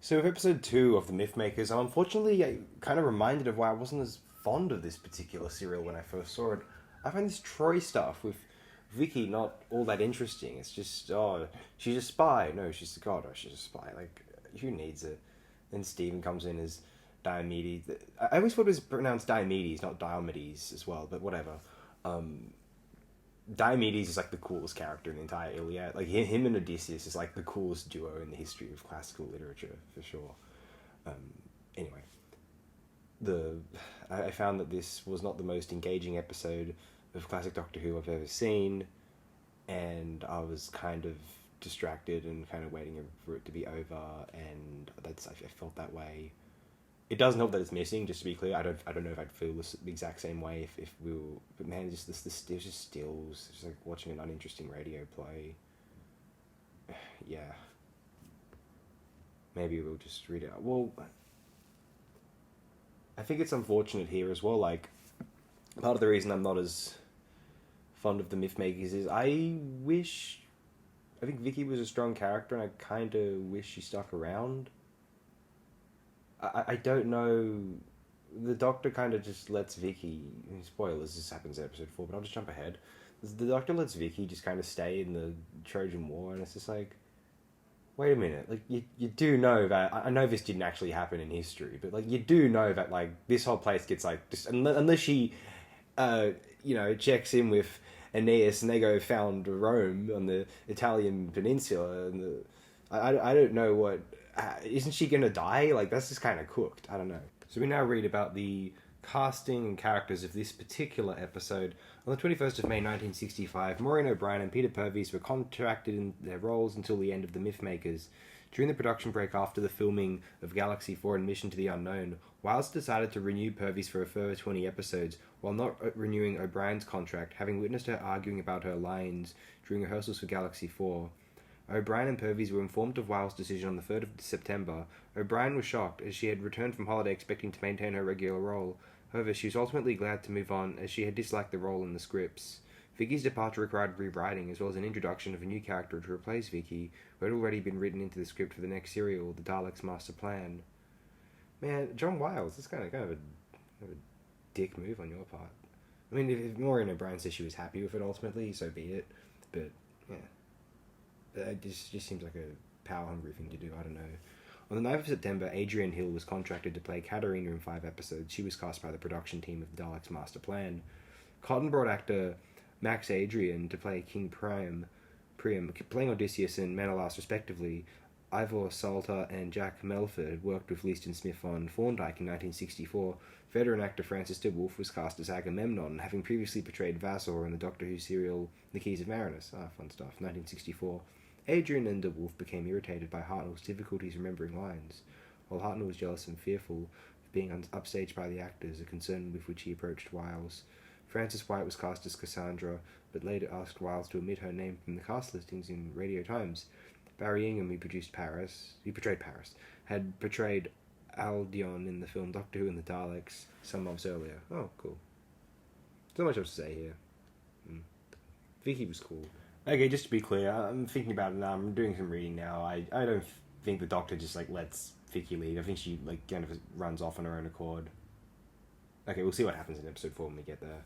So with episode 2 of The Mythmakers, I'm unfortunately kind of reminded of why I wasn't as fond of this particular serial when I first saw it. I find this Troy stuff with Vicky not all that interesting. It's just, oh, she's a spy. No, she's the god. Oh, she's a spy. Like, who needs it? Then Steven comes in as Diomedes. I always thought it was pronounced Diomedes, not Diomedes as well, but whatever. Diomedes is like the coolest character in the entire Iliad. Like him and Odysseus is like the coolest duo in the history of classical literature for sure. Anyway, I found that this was not the most engaging episode of classic Doctor Who I've ever seen, and I was kind of distracted and kind of waiting for it to be over, and I felt that way. It doesn't help that it's missing. Just to be clear, I don't know if I'd feel the exact same way if we were. But man, just this it was just stills. It's like watching an uninteresting radio play. Yeah. Maybe we'll just read it out. Well, I think it's unfortunate here as well. Like, part of the reason I'm not as fond of the Mythmakers is I think Vicky was a strong character, and I kind of wish she stuck around. I don't know. The Doctor kind of just lets Vicky. Spoilers, this happens in episode 4, but I'll just jump ahead. The Doctor lets Vicky just kind of stay in the Trojan War, and it's just like, wait a minute. Like, you do know that. I know this didn't actually happen in history, but, like, you do know that, like, this whole place gets, like, just. Unless she, checks in with Aeneas and they go found Rome on the Italian peninsula, and I don't know what. Isn't she gonna die? Like, that's just kind of cooked. I don't know. So we now read about the casting and characters of this particular episode. On the 21st of May 1965, Maureen O'Brien and Peter Purves were contracted in their roles until the end of The Mythmakers. During the production break after the filming of Galaxy 4 and Mission to the Unknown, Wiles decided to renew Purves for a further 20 episodes, while not renewing O'Brien's contract, having witnessed her arguing about her lines during rehearsals for Galaxy 4. O'Brien and Purves were informed of Wiles' decision on the 3rd of September. O'Brien was shocked, as she had returned from holiday expecting to maintain her regular role. However, she was ultimately glad to move on, as she had disliked the role in the scripts. Vicky's departure required rewriting, as well as an introduction of a new character to replace Vicky, who had already been written into the script for the next serial, The Daleks' Master Plan. Man, John Wiles, that's kind of a dick move on your part. I mean, if Maureen O'Brien says she was happy with it ultimately, so be it. But, yeah. It just seems like a power-hungry thing to do, I don't know. On the 9th of September, Adrienne Hill was contracted to play Katerina in 5 episodes. She was cast by the production team of Dalek's Master Plan. Cotton brought actor Max Adrian to play King Priam, playing Odysseus and Menelaus respectively. Ivor Salter and Jack Melford had worked with Leeston-Smith on Thorndyke in 1964. Veteran actor Francis de Wolfe was cast as Agamemnon, having previously portrayed Vassor in the Doctor Who serial The Keys of Marinus. Fun stuff. 1964. Adrian and de Wolfe became irritated by Hartnell's difficulties remembering lines. While Hartnell was jealous and fearful of being upstaged by the actors, a concern with which he approached Wiles. Frances White was cast as Cassandra, but later asked Wiles to omit her name from the cast listings in Radio Times. Barry Ingham, who portrayed Paris, had portrayed Aldion in the film Doctor Who and the Daleks some months earlier. Oh, cool. So much else to say here. Vicky was cool. Okay, just to be clear, I'm thinking about it now. I'm doing some reading now. I don't think the Doctor just, like, lets Vicky leave. I think she, like, kind of runs off on her own accord. Okay, we'll see what happens in episode 4 when we get there.